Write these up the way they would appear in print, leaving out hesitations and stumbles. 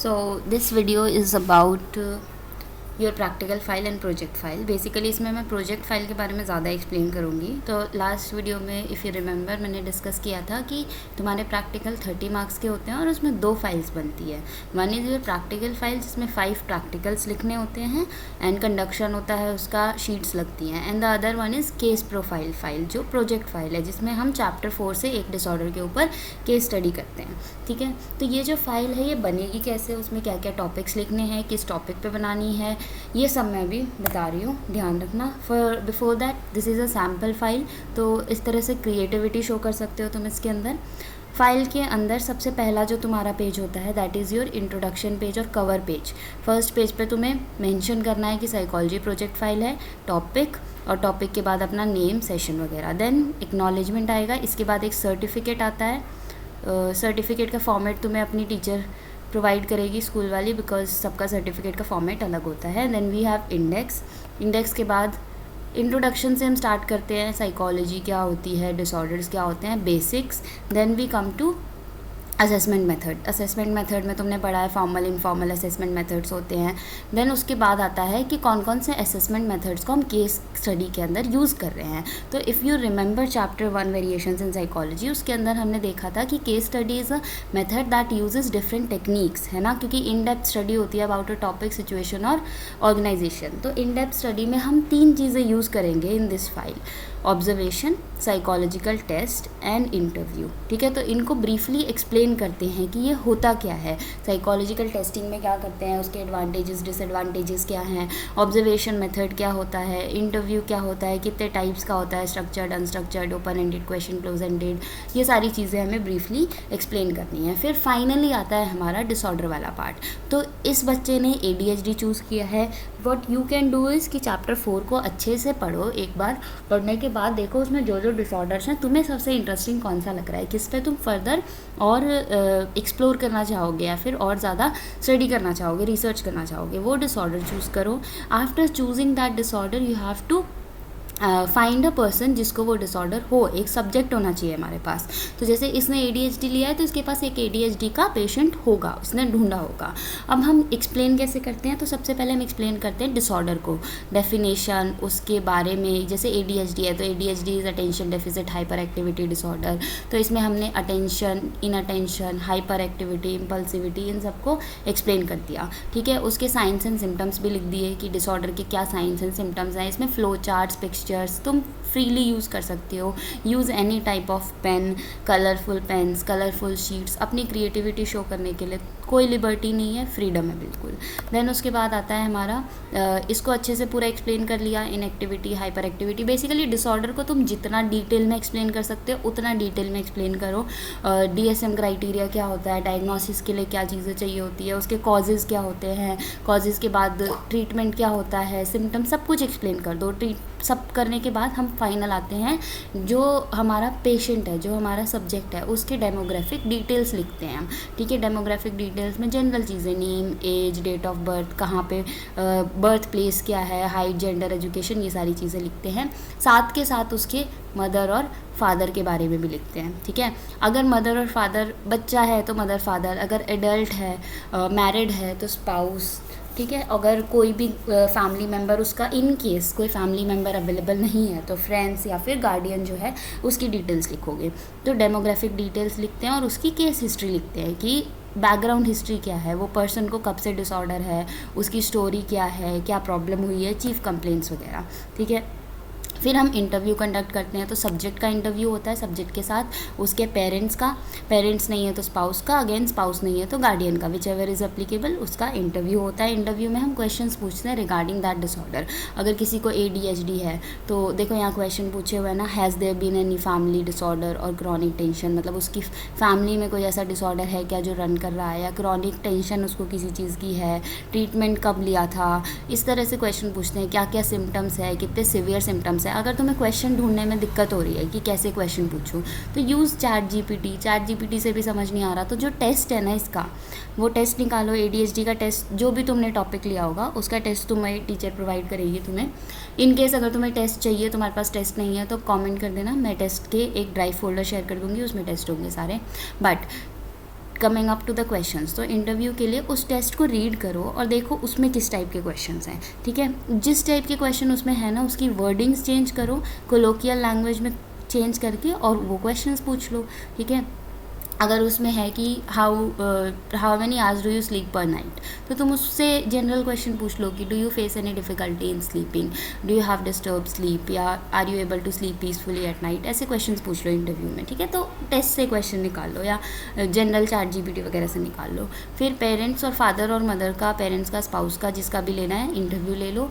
So this video is about your practical file and project file. Basically इसमें मैं project file के बारे में ज़्यादा एक्सप्लेन करूँगी. तो लास्ट वीडियो में इफ़ यू रिमेंबर मैंने डिस्कस किया था कि तुम्हारे प्रैक्टिकल 30 मार्क्स के होते हैं और उसमें 2 फाइल्स बनती है. One is your practical file जिसमें 5 प्रैक्टिकल्स लिखने होते हैं एंड कंडक्शन होता है, उसका शीट्स लगती हैं. And the other one is case profile file जो प्रोजेक्ट फाइल है जिसमें हम चैप्टर 4 से एक डिसऑर्डर के ऊपर केस स्टडी करते हैं. ठीक है, तो ये जो फाइल है ये बनेगी कैसे, उसमें क्या क्या टॉपिक्स लिखने हैं, किस टॉपिक पे बनानी है, ये सब मैं अभी बता रही हूँ, ध्यान रखना. For before that this is a sample file. तो इस तरह से क्रिएटिविटी शो कर सकते हो तुम इसके अंदर. फाइल के अंदर सबसे पहला जो तुम्हारा पेज होता है that is your introduction page और कवर पेज. फर्स्ट पेज पे तुम्हें मेंशन करना है कि साइकोलॉजी प्रोजेक्ट फाइल है, टॉपिक, और टॉपिक के बाद अपना नेम, सेशन वगैरह. देन एक्नॉलेजमेंट आएगा, इसके बाद एक सर्टिफिकेट आता है. सर्टिफिकेट का फॉर्मेट तुम्हें अपनी टीचर प्रोवाइड करेगी स्कूल वाली, बिकॉज सबका सर्टिफिकेट का फॉर्मेट अलग होता है. Then we have index. Index के बाद इंट्रोडक्शन से हम स्टार्ट करते हैं, साइकोलॉजी क्या होती है, डिसऑर्डर्स क्या होते हैं, basics. Then we come to assessment method. Assessment method में तुमने पढ़ा है फॉर्मल इनफॉर्मल असेसमेंट मेथड्स होते हैं. देन उसके बाद आता है कि कौन कौन से असेसमेंट मेथड्स को हम केस स्टडी के अंदर यूज़ कर रहे हैं. तो if you remember chapter 1 variations in psychology, उसके अंदर हमने देखा था कि case study is a method that uses different techniques, है ना, क्योंकि इन डेप्थ स्टडी होती है अबाउट अ टॉपिक, सिचुएशन और ऑर्गेनाइजेशन. तो इन डेप्थ स्टडी में हम 3 चीज़ें यूज़ करेंगे in this file: observation, psychological test and interview. ठीक है, तो इनको ब्रीफली एक्सप्लेन करते हैं कि ये होता क्या है. साइकोलॉजिकल टेस्टिंग में क्या करते हैं, उसके एडवांटेजेस डिसएडवांटेजेस क्या हैं, ऑब्जर्वेशन मेथड क्या होता है, इंटरव्यू क्या होता है, कितने टाइप्स का होता है, structured, unstructured, open ended question, close ended. ये सारी चीज़ें हमें ब्रीफली एक्सप्लेन करनी है. फिर फाइनली आता है हमारा डिसऑर्डर वाला पार्ट. तो इस बच्चे ने ADHD चूज़ किया है. What you can do is कि चैप्टर 4 को अच्छे से पढ़ो. एक बार पढ़ने के बाद देखो उसमें जो जो डिसऑर्डर्स हैं तुम्हें सबसे इंटरेस्टिंग कौन सा लग रहा है, किस पे तुम फर्दर और एक्सप्लोर करना चाहोगे या फिर और ज़्यादा स्टडी करना चाहोगे, रिसर्च करना चाहोगे, वो डिसऑर्डर चूज़ करो. After choosing that disorder you have to find a person जिसको वो डिसऑर्डर हो. एक सब्जेक्ट होना चाहिए हमारे पास. तो जैसे इसने ADHD लिया है तो इसके पास एक ADHD का पेशेंट होगा, उसने ढूंढा होगा. अब हम एक्सप्लेन कैसे करते हैं, तो सबसे पहले हम एक्सप्लेन करते हैं डिसऑर्डर को, डेफिनेशन, उसके बारे में. जैसे ADHD है तो ADHD is attention deficit hyper activity disorder. तो इसमें हमने अटेंशन, इनअटेंशन, हाइपर एक्टिविटी, इम्पल्सिविटी, इन सबको एक्सप्लेन कर दिया. ठीक है, उसके साइंस एंड सिम्टम्स भी लिख दिए कि डिसऑर्डर के क्या साइंस एंड सिम्टम्स हैं. इसमें फ्लो चार्ट्स, पिक्चर्स तुम फ्रीली यूज़ कर सकते हो. Use any type of pen, colourful pens, colourful sheets. अपनी क्रिएटिविटी शो करने के लिए कोई लिबर्टी नहीं है, फ्रीडम है बिल्कुल. देन उसके बाद आता है हमारा, इसको अच्छे से पूरा एक्सप्लेन कर लिया, inactivity, hyper activity. Basically disorder को तुम जितना डिटेल में एक्सप्लेन कर सकते हो उतना डिटेल में एक्सप्लेन करो. DSM क्राइटेरिया क्या होता है, डायग्नोसिस के लिए क्या चीज़ें चाहिए होती है, उसके कॉजेज़ क्या होते हैं, कॉजेज़ के बाद ट्रीटमेंट क्या होता है, सिम्टम्स, सब कुछ एक्सप्लेन कर दो. सब करने के बाद हम फाइनल आते हैं जो हमारा पेशेंट है, जो हमारा सब्जेक्ट है, उसके डेमोग्राफिक डिटेल्स लिखते हैं हम. ठीक है, डेमोग्राफिक डिटेल्स में जनरल चीज़ें, name, age, date of birth, कहाँ पे बर्थ प्लेस क्या है, हाइट, जेंडर, एजुकेशन, ये सारी चीज़ें लिखते हैं. साथ के साथ उसके मदर और फादर के बारे में भी लिखते हैं. ठीक है, अगर मदर और फादर, बच्चा है तो मदर फादर, अगर एडल्ट है, मैरिड है तो स्पाउस. ठीक है, अगर कोई भी फैमिली मेम्बर उसका, इन केस कोई फैमिली मेम्बर अवेलेबल नहीं है तो फ्रेंड्स या फिर गार्डियन जो है उसकी डिटेल्स लिखोगे. तो डेमोग्राफिक डिटेल्स लिखते हैं और उसकी केस हिस्ट्री लिखते हैं कि बैकग्राउंड हिस्ट्री क्या है, वो पर्सन को कब से डिसऑर्डर है, उसकी स्टोरी क्या है, क्या प्रॉब्लम हुई है, चीफ कंप्लेंट्स वगैरह. ठीक है, फिर हम इंटरव्यू कंडक्ट करते हैं. तो सब्जेक्ट का इंटरव्यू होता है, सब्जेक्ट के साथ उसके पेरेंट्स का, पेरेंट्स नहीं है तो स्पाउस का, अगेन स्पाउस नहीं है तो गार्डियन का, विच एवर इज़ एप्लीकेबल, उसका इंटरव्यू होता है. इंटरव्यू में हम क्वेश्चंस पूछते हैं रिगार्डिंग दैट डिसऑर्डर. अगर किसी को ADHD है तो देखो यहाँ क्वेश्चन पूछे हुए हैं ना, has there been any family disorder और क्रॉनिक टेंशन, मतलब उसकी फैमिली में कोई ऐसा डिसऑर्डर है क्या जो रन कर रहा है, या क्रॉनिक टेंशन उसको किसी चीज़ की है, ट्रीटमेंट कब लिया था. इस तरह से क्वेश्चन पूछते हैं. क्या क्या सिम्टम्स है, कितने सिवियर सिम्टम्स है. अगर तुम्हें क्वेश्चन ढूंढने में दिक्कत हो रही है कि कैसे क्वेश्चन पूछूं तो यूज़ चैट जीपीटी से भी समझ नहीं आ रहा तो जो टेस्ट है ना इसका, वो टेस्ट निकालो. ADHD का टेस्ट, जो भी तुमने टॉपिक लिया होगा उसका टेस्ट तुम्हें टीचर प्रोवाइड करेगी तुम्हें. इन केस अगर तुम्हें टेस्ट चाहिए, तुम्हारे पास टेस्ट नहीं है तो कमेंट कर देना, मैं टेस्ट के एक ड्राइव फोल्डर शेयर कर दूँगी, उसमें टेस्ट होंगे सारे. But coming up to the questions, तो इंटरव्यू के लिए उस टेस्ट को रीड करो और देखो उसमें किस टाइप के क्वेश्चंस हैं, ठीक है। जिस टाइप के क्वेश्चन उसमें है ना, उसकी वर्डिंग्स चेंज करो, कोलोकियल लैंग्वेज में चेंज करके और वो क्वेश्चंस पूछ लो, ठीक है। अगर उसमें है कि how many hours do you sleep per night, तो तुम उससे जनरल क्वेश्चन पूछ लो कि do you face any difficulty in sleeping, do you have disturb sleep, या are you able to sleep peacefully at night, ऐसे क्वेश्चंस पूछ लो इंटरव्यू में, ठीक है। तो टेस्ट से क्वेश्चन निकाल लो या जनरल चैट जीपीटी वगैरह से निकाल लो। फिर पेरेंट्स और फादर और मदर का, पेरेंट्स का, स्पाउस का, जिसका भी लेना है इंटरव्यू ले लो।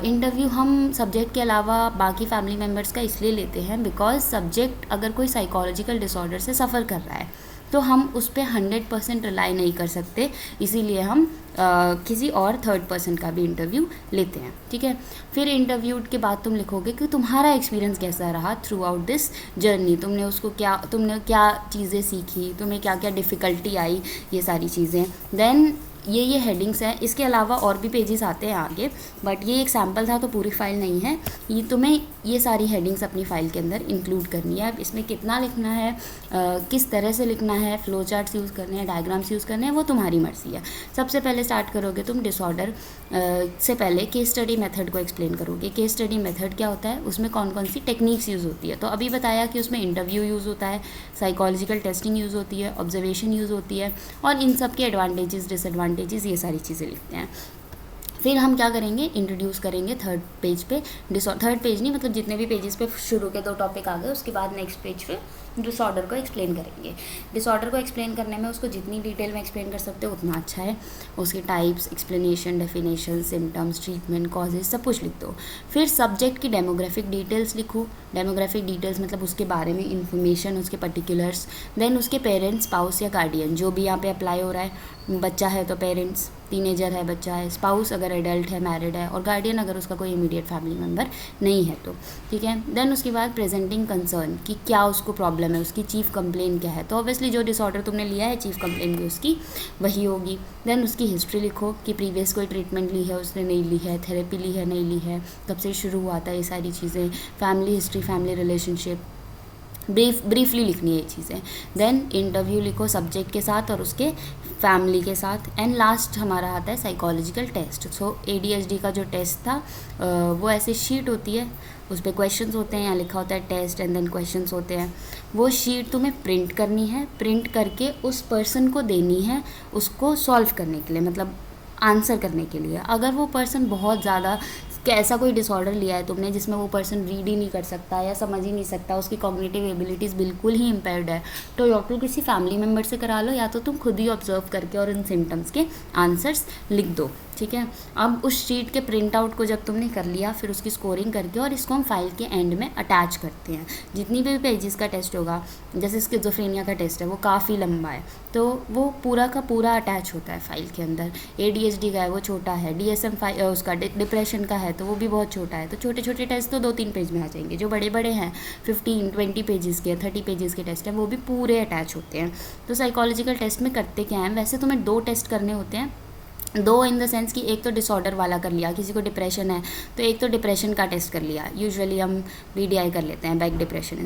इंटरव्यू हम सब्जेक्ट के अलावा बाकी फैमिली मेम्बर्स का इसलिए लेते हैं बिकॉज सब्जेक्ट अगर कोई साइकोलॉजिकल डिसऑर्डर से सफ़र कर रहा है तो हम उस पर 100% रिलाई नहीं कर सकते, इसीलिए हम किसी और थर्ड पर्सन का भी इंटरव्यू लेते हैं, ठीक है। फिर इंटरव्यू के बाद तुम लिखोगे कि तुम्हारा एक्सपीरियंस कैसा रहा थ्रू आउट दिस जर्नी, तुमने क्या चीज़ें सीखी, तुम्हें क्या क्या डिफ़िकल्टी आई, ये सारी चीज़ें। देन ये हेडिंग्स हैं, इसके अलावा और भी पेजेस आते हैं आगे, बट ये एक सैम्पल था तो पूरी फाइल नहीं है। ये तुम्हें ये सारी हेडिंग्स अपनी फ़ाइल के अंदर इंक्लूड करनी है। अब इसमें कितना लिखना है, किस तरह से लिखना है, फ्लो चार्ट्स यूज़ करने हैं, डायग्राम्स यूज़ करने हैं, वो तुम्हारी मर्ज़ी है। सबसे पहले स्टार्ट करोगे तुम डिसऑर्डर से पहले केस स्टडी मेथड को एक्सप्लेन करोगे। केस स्टडी मेथड क्या होता है, उसमें कौन कौन सी टेक्निक्स यूज़ होती है, तो अभी बताया कि उसमें इंटरव्यू यूज़ होता है, साइकोलॉजिकल टेस्टिंग यूज़ होती है, ऑब्जर्वेशन यूज़ होती है, और इन सब के एडवांटेजेस डिसएडवांटेजेस ये सारी चीज़ें लिखते हैं। फिर हम क्या करेंगे, इंट्रोड्यूस करेंगे थर्ड पेज पे, थर्ड पेज नहीं मतलब जितने भी पेजेस पे शुरू के 2 टॉपिक आ गए उसके बाद नेक्स्ट पेज पे डिसऑर्डर को एक्सप्लेन करेंगे। डिसऑर्डर को एक्सप्लेन करने में उसको जितनी डिटेल में एक्सप्लेन कर सकते हो उतना अच्छा है। उसके types, explanation, definition, symptoms, treatment, causes, सब कुछ लिख दो। फिर सब्जेक्ट की डेमोग्राफिक डिटेल्स लिखो। डेमोग्राफिक डिटेल्स मतलब उसके बारे में इंफॉर्मेशन, उसके पर्टिकुलर्स। देन उसके पेरेंट्स, स्पाउस या गार्डियन, जो भी यहाँ पे अप्लाई हो रहा है, बच्चा है तो पेरेंट्स, टीनेजर है बच्चा है, स्पाउस अगर एडल्ट है, मैरिड है, और गार्डियन अगर उसका कोई इमीडिएट फैमिली मेम्बर नहीं है तो, ठीक है। देन उसके बाद प्रेजेंटिंग कंसर्न, कि क्या उसको प्रॉब्लम है, उसकी चीफ कंप्लेन क्या है, तो ऑब्वियसली जो डिसऑर्डर तुमने लिया है चीफ कंप्लेन भी उसकी वही होगी। देन उसकी हिस्ट्री लिखो कि प्रीवियस कोई ट्रीटमेंट ली है उसने, नहीं ली है, थेरेपी ली है, नहीं ली है, कब से शुरू हुआ था, ये सारी चीज़ें, family history, family relationship, briefly लिखनी है ये चीज़ें। देन इंटरव्यू लिखो सब्जेक्ट के साथ और उसके फैमिली के साथ। एंड लास्ट हमारा आता है साइकोलॉजिकल टेस्ट। सो ADHD का जो टेस्ट था वो ऐसे शीट होती है, उस पर क्वेश्चंस होते हैं, यहाँ लिखा होता है टेस्ट एंड देन क्वेश्चंस होते हैं। वो शीट तुम्हें प्रिंट करनी है, प्रिंट करके उस पर्सन को देनी है उसको सॉल्व करने के लिए, मतलब आंसर करने के लिए। अगर वो पर्सन बहुत ज़्यादा कि ऐसा कोई डिसऑर्डर लिया है तुमने जिसमें वो पर्सन रीड ही नहीं कर सकता या समझ ही नहीं सकता, उसकी कॉग्निटिव एबिलिटीज़ बिल्कुल ही इम्पेयर्ड है, तो या तो किसी फैमिली मेम्बर से करा लो या तो तुम खुद ही ऑब्जर्व करके और इन सिम्टम्स के आंसर्स लिख दो, ठीक है। अब उस शीट के प्रिंट आउट को जब तुमने कर लिया फिर उसकी स्कोरिंग करके और इसको हम फाइल के एंड में अटैच करते हैं। जितनी भी पेजेस का टेस्ट होगा, जैसे स्किज़ोफ्रेनिया का टेस्ट है वो काफ़ी लंबा है तो वो पूरा का पूरा अटैच होता है फाइल के अंदर। ADHD का है वो छोटा है, DSM उसका डिप्रेशन का है तो वो भी बहुत छोटा है। तो छोटे छोटे टेस्ट तो 2-3 पेज में आ जाएंगे, जो बड़े बड़े हैं 15-20 पेजेस के, 30 पेजेस के टेस्ट हैं वो भी पूरे अटैच होते हैं। तो साइकोलॉजिकल टेस्ट में करते क्या हैं, वैसे तुम्हें 2 टेस्ट करने होते हैं, 2 इन द सेंस कि एक तो डिसऑर्डर वाला कर लिया, किसी को डिप्रेशन है तो एक तो डिप्रेशन का टेस्ट कर लिया, यूजुअली हम BDI कर लेते हैं, बैक डिप्रेशन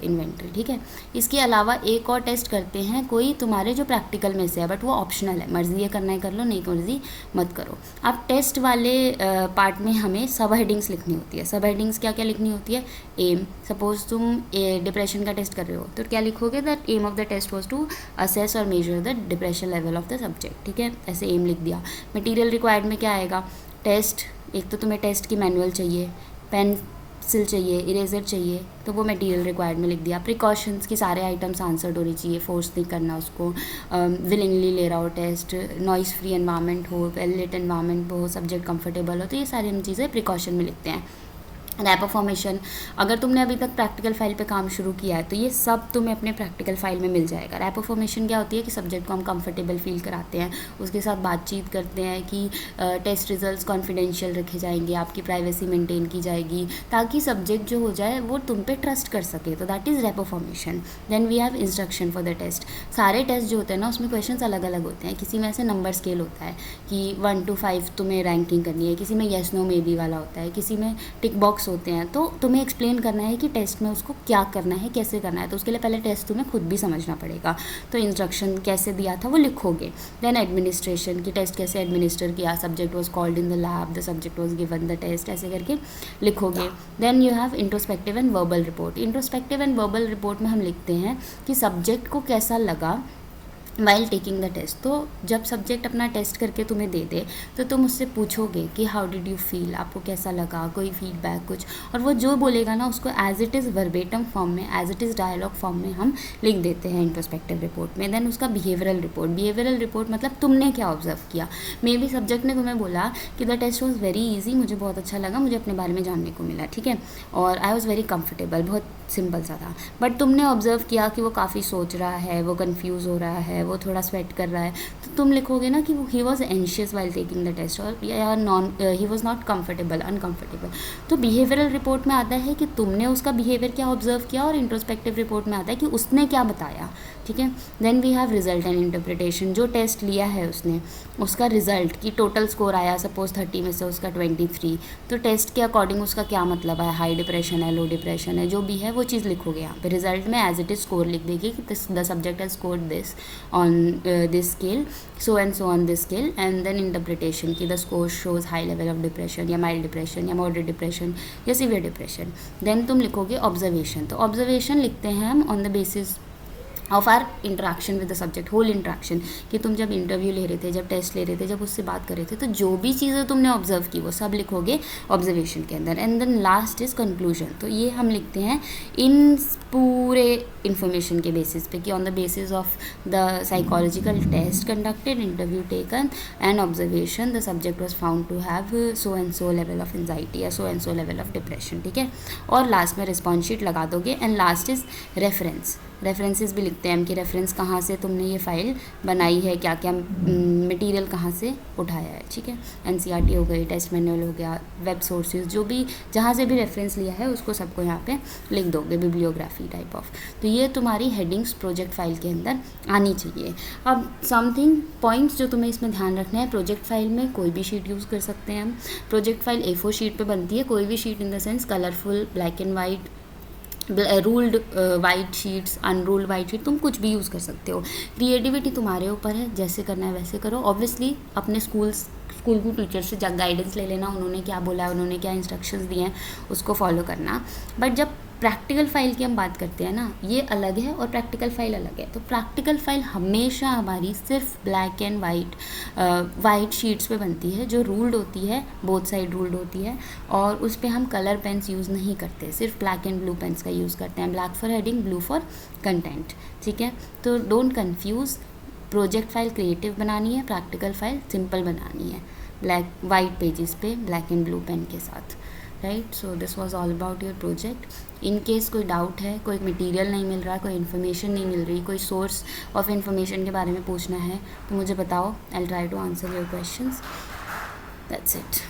इन्वेंटरी, ठीक है। इसके अलावा एक और टेस्ट करते हैं कोई तुम्हारे जो प्रैक्टिकल में से है, बट वो ऑप्शनल है, मर्जी ये करना है कर लो, नहीं मर्जी मत करो। अब टेस्ट वाले पार्ट में हमें सब हेडिंग्स लिखनी होती है। सब हेडिंग्स क्या क्या लिखनी होती है, एम, सपोज तुम डिप्रेशन का टेस्ट कर रहे हो तो क्या लिखोगे, that aim of the test was to assess or measure the depression level of the subject, ठीक है, ऐसे एम लिख दिया। मटेरियल रिक्वायर्ड में क्या आएगा, टेस्ट, एक तो तुम्हें टेस्ट की मैनुअल चाहिए, पेंसिल चाहिए, इरेजर चाहिए, तो वो मटेरियल रिक्वायर्ड में लिख दिया। प्रिकॉशंस की सारे आइटम्स आंसर्ड होने चाहिए, फोर्स नहीं करना उसको, विलिंगली ले रहा हो टेस्ट, नॉइस फ्री एनवायरनमेंट हो, वेल लिट एनवायरनमेंट हो, सब्जेक्ट कंफर्टेबल हो, तो ये सारी हम चीज़ें प्रिकॉशन में लिखते हैं। रैपर फॉर्मेशन, अगर तुमने अभी तक प्रैक्टिकल फाइल पे काम शुरू किया है तो ये सब तुम्हें अपने प्रैक्टिकल फाइल में मिल जाएगा। रैपर फॉर्मेशन क्या होती है कि सब्जेक्ट को हम कंफर्टेबल फील कराते हैं, उसके साथ बातचीत करते हैं कि टेस्ट रिजल्ट्स कॉन्फिडेंशियल रखे जाएंगे, आपकी प्राइवेसी मेंटेन की जाएगी ताकि सब्जेक्ट जो हो जाए वो तुम पे ट्रस्ट कर सके, तो that is rapport formation. Then we have instruction for the test. सारे टेस्ट जो होते हैं ना उसमें क्वेश्चन अलग अलग होते हैं, किसी में ऐसे नंबर स्केल होता है कि 1 to 5 तुम्हें रैंकिंग करनी है, किसी में येस नो मे बी वाला होता है, किसी में टिक बॉक्स होते हैं, तो तुम्हें एक्सप्लेन करना है कि टेस्ट में उसको क्या करना है, कैसे करना है। तो उसके लिए पहले टेस्ट तुम्हें खुद भी समझना पड़ेगा। तो इंस्ट्रक्शन कैसे दिया था वो लिखोगे। देन एडमिनिस्ट्रेशन की टेस्ट कैसे एडमिनिस्टर किया, subject was called in the lab, the subject was given the test, ऐसे करके लिखोगे। Then you have introspective and verbal report. Introspective and verbal report में हम लिखते हैं कि सब्जेक्ट को कैसा लगा वाइल टेकिंग द टेस्ट। तो जब सब्जेक्ट अपना टेस्ट करके तुम्हें दे दे तो तुम उससे पूछोगे कि हाउ डिड यू फील, आपको कैसा लगा, कोई फीडबैक कुछ, और वो जो बोलेगा ना उसको as it is verbatim form में, as it is dialogue form में हम लिख देते हैं इंट्रोस्पेक्टिव रिपोर्ट में। देन उसका बिहेवियरल रिपोर्ट। बिहेवियरल रिपोर्ट मतलब तुमने क्या ऑब्जर्व किया। मे बी सब्जेक्ट ने तुम्हें बोला कि the test was very easy, मुझे बहुत अच्छा लगा, मुझे अपने बारे में जानने को मिला, ठीक है, और आई वॉज़ वेरी कंफर्टेबल, बहुत सिंपल सा था। बट तुमने ऑब्जर्व किया कि वो काफ़ी सोच रहा है, वो कंफ्यूज हो रहा है, वो थोड़ा स्वेट कर रहा है, तो तुम लिखोगे ना कि he was anxious while taking the test, और या he was not comfortable, uncomfortable. तो बिहेवियरल रिपोर्ट में आता है कि तुमने उसका बिहेवियर क्या ऑब्जर्व किया, और इंट्रोस्पेक्टिव रिपोर्ट में आता है कि उसने क्या बताया, ठीक है। Then we have result and interpretation. जो टेस्ट लिया है उसने, उसका रिजल्ट की टोटल स्कोर आया, सपोज 30 में से उसका 23, तो टेस्ट के अकॉर्डिंग उसका क्या मतलब है, हाई डिप्रेशन है, लो डिप्रेशन है, जो भी है वो चीज़ लिखोगे यहाँ पे। रिजल्ट में एज इट इज स्कोर लिख देगी कि the subject has scored this on this scale, so and so on this scale. And then interpretation की the score shows high level of depression, या माइल्ड डिप्रेशन, या moderate depression, या severe depression. Then तुम लिखोगे observation. तो observation लिखते हैं हम on the basis of our interaction with the subject, whole interaction, कि तुम जब इंटरव्यू ले रहे थे, जब टेस्ट ले रहे थे, जब उससे बात कर रहे थे, तो जो भी चीज़ें तुमने ऑब्जर्व की वो सब लिखोगे ऑब्जर्वेशन के अंदर। And then last is conclusion. तो ये हम लिखते हैं इन पूरे इंफॉर्मेशन के बेसिस पे, कि on the basis of the psychological test conducted, interview taken and observation, the subject was found to have so and so level of anxiety या so and so level of depression, ठीक है। और last में response sheet लगा दोगे। And last is reference. References भी लिखते हैं हम कि रेफरेंस कहाँ से तुमने ये फाइल बनाई है, क्या क्या मटेरियल कहाँ से उठाया है, ठीक है। एनसीईआरटी हो गई, टेस्ट मैनुअल हो गया, वेब सोर्सेज, जो भी जहाँ से भी रेफरेंस लिया है उसको सबको यहाँ पे लिख दोगे, बिब्लियोग्राफी टाइप ऑफ। तो ये तुम्हारी हेडिंग्स प्रोजेक्ट फाइल के अंदर आनी चाहिए। अब समथिंग पॉइंट्स जो तुम्हें इसमें ध्यान रखना है, प्रोजेक्ट फाइल में कोई भी शीट यूज़ कर सकते हैं हम। प्रोजेक्ट फाइल A4 शीट पे बनती है, कोई भी sheet in the sense colourful, black and white, ruled white sheets, unruled white sheet, तुम कुछ भी यूज़ कर सकते हो। क्रिएटिविटी तुम्हारे ऊपर है, जैसे करना है वैसे करो। ऑब्वियसली अपने स्कूल की टीचर से गाइडेंस ले लेना, उन्होंने क्या बोला है, उन्होंने क्या इंस्ट्रक्शंस दिए हैं, उसको फॉलो करना। बट जब प्रैक्टिकल फाइल की हम बात करते हैं ना, ये अलग है और प्रैक्टिकल फाइल अलग है। तो प्रैक्टिकल फाइल हमेशा हमारी सिर्फ ब्लैक एंड वाइट शीट्स पे बनती है, जो रूल्ड होती है, बोथ साइड रूल्ड होती है, और उस पर हम कलर पेन्स यूज़ नहीं करते, सिर्फ ब्लैक एंड ब्लू पेन्स का यूज़ करते हैं। Black for heading, blue for content, ठीक है। तो don't confuse, project file creative बनानी है, प्रैक्टिकल फाइल सिंपल बनानी है, ब्लैक वाइट पेजेस पे ब्लैक एंड ब्लू पेन के साथ, right. So this was all about your project. In case कोई डाउट है, कोई मटेरियल नहीं मिल रहा, कोई इन्फॉर्मेशन नहीं मिल रही, कोई सोर्स ऑफ इन्फॉर्मेशन के बारे में पूछना है तो मुझे बताओ, I will try to answer your questions. That's it.